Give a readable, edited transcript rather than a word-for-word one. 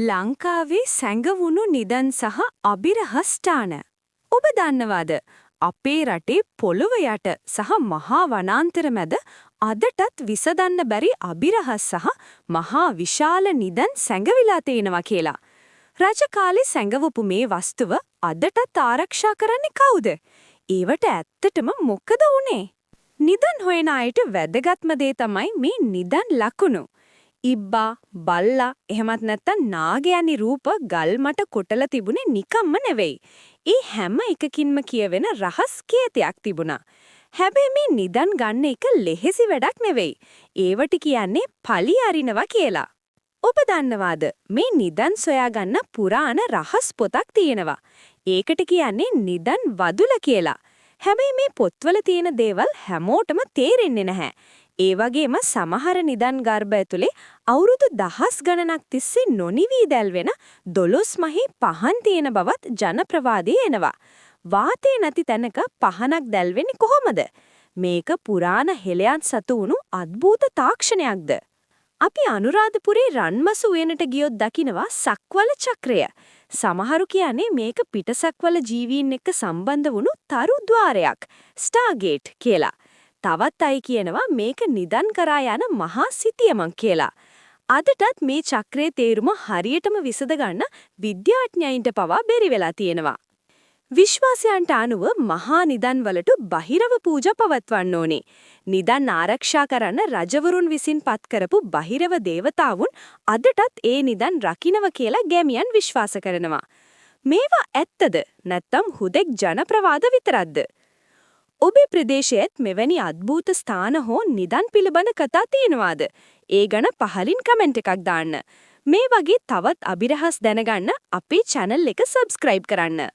ලංකාවේ සැඟවුණු නිදන් සහ අබිරහස් ස්ථාන. ඔබ දන්නවාද? අපේ රටේ පොළොව යට සහ මහා වනාන්තර මැද අදටත් විසඳන්න බැරි අබිරහස් සහ මහා විශාල නිදන් සැඟවිලා තේනවා කියලා. රජ කාලේ සැඟවපු මේ වස්තුව අදටත් ආරක්ෂා කරන්නේ කවුද? ඒවට ඇත්තටම මොකද වුනේ? නිදන් හොයන අයට වැදගත්ම දේ තමයි මේ නිදන් ලකුණු. ඉබ්බා, බල්ලා, එහෙමත් නැත්නම් නාගයන්ගේ රූප ගල් මට කොටලා තිබුණේ නිකම්ම නෙවෙයි. ඒ හැම එකකින්ම කියවෙන රහස් කීතයක් තිබුණා. හැබැයි මේ නිදන් ගන්න එක ලෙහෙසි වැඩක් නෙවෙයි. ඒවට කියන්නේ පලි අරිනවා කියලා. ඔබ දන්නවාද මේ නිදන් සොයාගන්න පුරාණ රහස් පොතක් තියෙනවා. ඒකට කියන්නේ නිදන් වදුල කියලා. හැබැයි මේ පොත්වල තියෙන දේවල් හැමෝටම තේරෙන්නේ නැහැ. ඒ වගේම සමහර නිදන් ගර්භ ඇතුලේ අවුරුදු දහස් ගණනක් තිස්සේ නොනිවි දැල්වෙන 12 මහේ පහන් තියෙන බවත් ජනප්‍රවාදයේ එනවා. වාතේ නැති තැනක පහනක් දැල්වෙන්නේ කොහොමද? මේක පුරාණ හෙළයන් සතු වුණු අద్භූත තාක්ෂණයක්ද? අපි අනුරාධපුරේ රන්මසු උයනට ගියොත් දකිනවා සක්වල චක්‍රය. සමහරු කියන්නේ මේක පිටසක්වල ජීවීන් එක්ක සම්බන්ධ වුණු තරු ద్వාරයක්, ස්ටාර්ගේට් කියලා. තවත් අය කියනවා මේක නිදන් කරා යන මහා සිතියමක් කියලා. අදටත් මේ චක්‍රයේ තේරුම හරියටම විසඳ ගන්න විද්‍යාඥයින්ට පවා බැරි වෙලා තියෙනවා. විශ්වාසයන්ට අනුව මහා නිදන් වලට බහිරව පූජා පවත්වන්න ඕනේ. නිදන් ආරක්ෂා කරන්න රජවරුන් විසින් පත් කරපු බහිරව දේවතාවුන් අදටත් ඒ නිදන් රකින්නව කියලා ගැමියන් විශ්වාස කරනවා. මේවා ඇත්තද නැත්නම් හුදෙක් ජනප්‍රවාද විතරක්ද? ඔබේ ප්‍රදේශයේත් මෙවැනි අద్භූත ස්ථාන හෝ නිදන් පිළිබඳ කතා තියෙනවාද? ඒ ගැන පහලින් කමෙන්ට් එකක් දාන්න. මේ වගේ තවත් අභිරහස් දැනගන්න අපේ channel එක subscribe කරන්න.